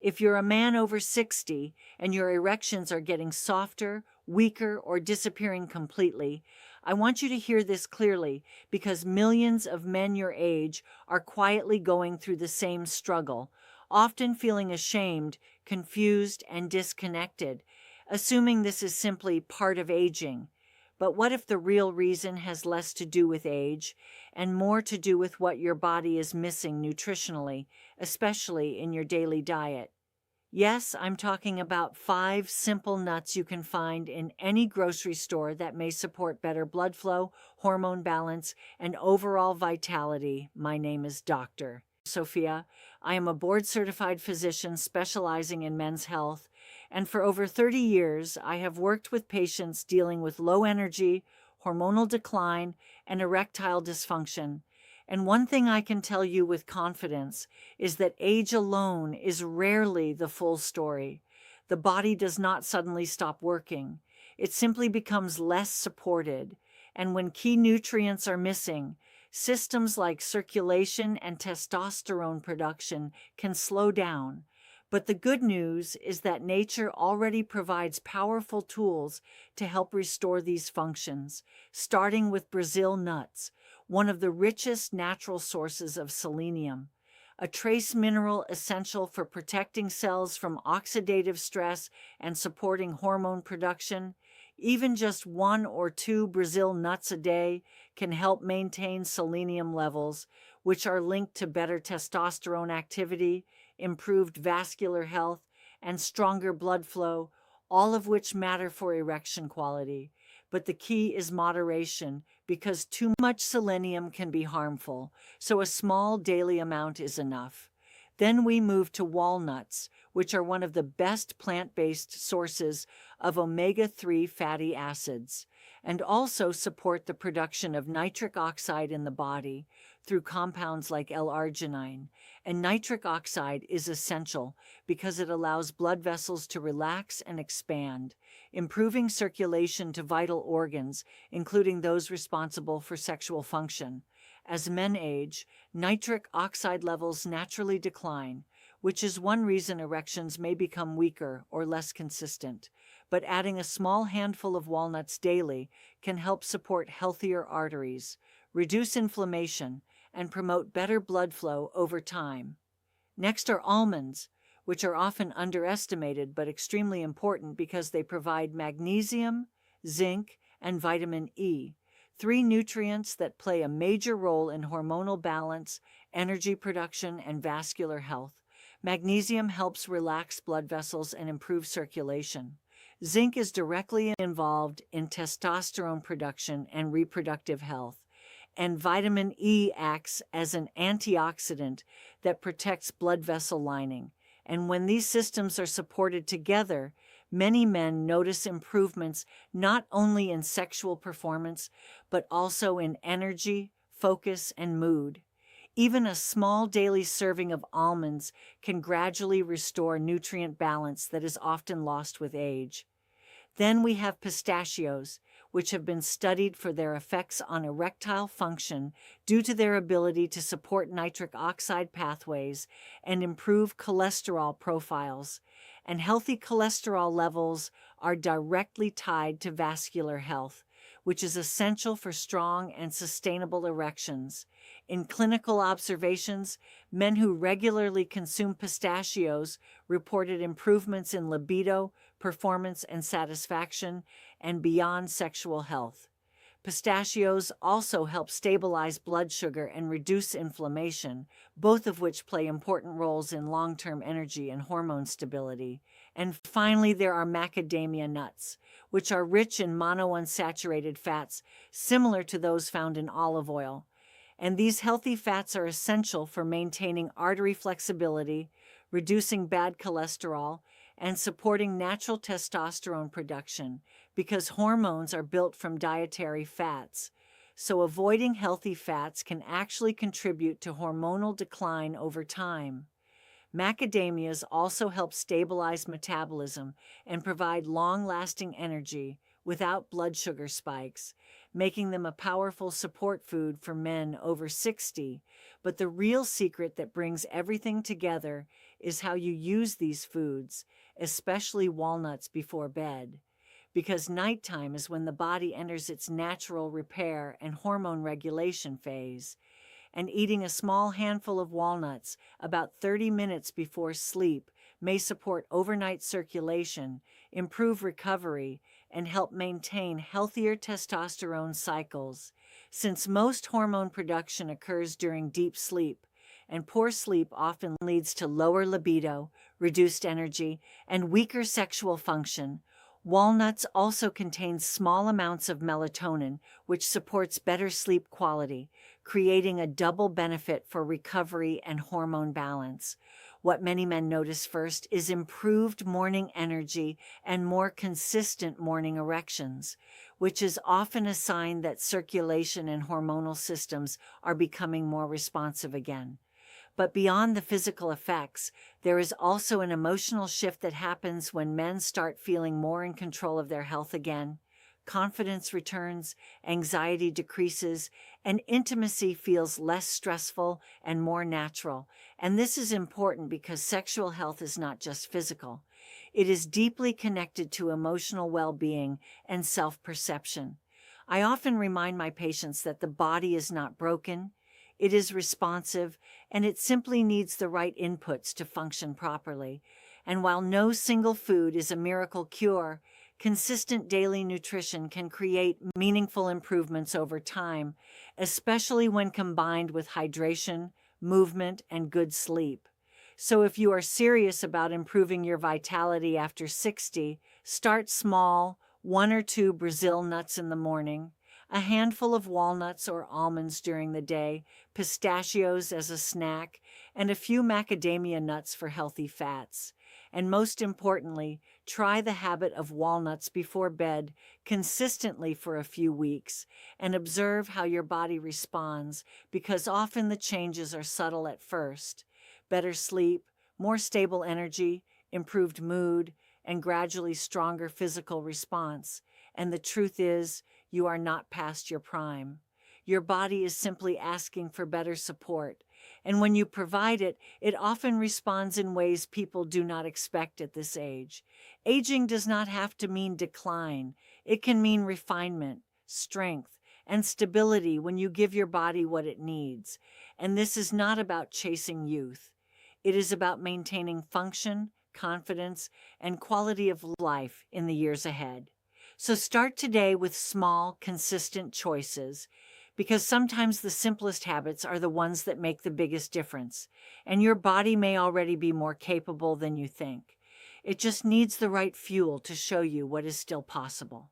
If you're a man over 60 and your erections are getting softer, weaker, or disappearing completely, I want you to hear this clearly because millions of men your age are quietly going through the same struggle, often feeling ashamed, confused, and disconnected, assuming this is simply part of aging. But what if the real reason has less to do with age and more to do with what your body is missing nutritionally, especially in your daily diet? Yes, I'm talking about 5 simple nuts you can find in any grocery store that may support better blood flow, hormone balance, and overall vitality. My name is Dr. Sofia. I am a board-certified physician specializing in men's health, and for over 30 years, I have worked with patients dealing with low energy, hormonal decline, and erectile dysfunction. And one thing I can tell you with confidence is that age alone is rarely the full story. The body does not suddenly stop working. It simply becomes less supported. And when key nutrients are missing, systems like circulation and testosterone production can slow down. But the good news is that nature already provides powerful tools to help restore these functions, starting with Brazil nuts, one of the richest natural sources of selenium, a trace mineral essential for protecting cells from oxidative stress and supporting hormone production. Even just 1 or 2 Brazil nuts a day can help maintain selenium levels, which are linked to better testosterone activity, improved vascular health, and stronger blood flow, all of which matter for erection quality. But the key is moderation, because too much selenium can be harmful, so a small daily amount is enough. Then we move to walnuts, which are one of the best plant-based sources of omega-3 fatty acids, and also support the production of nitric oxide in the body through compounds like L-arginine. And nitric oxide is essential because it allows blood vessels to relax and expand, improving circulation to vital organs, including those responsible for sexual function. As men age, nitric oxide levels naturally decline, which is one reason erections may become weaker or less consistent. But adding a small handful of walnuts daily can help support healthier arteries, reduce inflammation, and promote better blood flow over time. Next are almonds, which are often underestimated but extremely important because they provide magnesium, zinc, and vitamin E, 3 nutrients that play a major role in hormonal balance, energy production, and vascular health. Magnesium helps relax blood vessels and improve circulation. Zinc is directly involved in testosterone production and reproductive health. And vitamin E acts as an antioxidant that protects blood vessel lining. And when these systems are supported together, many men notice improvements not only in sexual performance, but also in energy, focus, and mood. Even a small daily serving of almonds can gradually restore nutrient balance that is often lost with age. Then we have pistachios, which have been studied for their effects on erectile function due to their ability to support nitric oxide pathways and improve cholesterol profiles. And healthy cholesterol levels are directly tied to vascular health, which is essential for strong and sustainable erections. In clinical observations, men who regularly consume pistachios reported improvements in libido, performance, and satisfaction, and beyond sexual health. Pistachios also help stabilize blood sugar and reduce inflammation, both of which play important roles in long-term energy and hormone stability. And finally, there are macadamia nuts, which are rich in monounsaturated fats, similar to those found in olive oil. And these healthy fats are essential for maintaining artery flexibility, reducing bad cholesterol, and supporting natural testosterone production, because hormones are built from dietary fats. So avoiding healthy fats can actually contribute to hormonal decline over time. Macadamias also help stabilize metabolism and provide long-lasting energy, without blood sugar spikes, making them a powerful support food for men over 60. But the real secret that brings everything together is how you use these foods, especially walnuts before bed. Because nighttime is when the body enters its natural repair and hormone regulation phase, and eating a small handful of walnuts about 30 minutes before sleep may support overnight circulation, improve recovery, and help maintain healthier testosterone cycles. Since most hormone production occurs during deep sleep, and poor sleep often leads to lower libido, reduced energy, and weaker sexual function, walnuts also contain small amounts of melatonin, which supports better sleep quality, creating a double benefit for recovery and hormone balance. What many men notice first is improved morning energy and more consistent morning erections, which is often a sign that circulation and hormonal systems are becoming more responsive again. But beyond the physical effects, there is also an emotional shift that happens when men start feeling more in control of their health again. Confidence returns, anxiety decreases, and intimacy feels less stressful and more natural. And this is important because sexual health is not just physical. It is deeply connected to emotional well-being and self-perception. I often remind my patients that the body is not broken. It is responsive, and it simply needs the right inputs to function properly. And while no single food is a miracle cure, consistent daily nutrition can create meaningful improvements over time, especially when combined with hydration, movement, and good sleep. So if you are serious about improving your vitality after 60, start small, 1 or 2 Brazil nuts in the morning, a handful of walnuts or almonds during the day, pistachios as a snack, and a few macadamia nuts for healthy fats. And most importantly, try the habit of walnuts before bed consistently for a few weeks and observe how your body responds, because often the changes are subtle at first. Better sleep, more stable energy, improved mood, and gradually stronger physical response. And the truth is, you are not past your prime. Your body is simply asking for better support, and when you provide it, it often responds in ways people do not expect at this age. Aging does not have to mean decline. It can mean refinement, strength, and stability when you give your body what it needs. And this is not about chasing youth. It is about maintaining function, confidence, and quality of life in the years ahead. So start today with small, consistent choices, because sometimes the simplest habits are the ones that make the biggest difference, and your body may already be more capable than you think. It just needs the right fuel to show you what is still possible.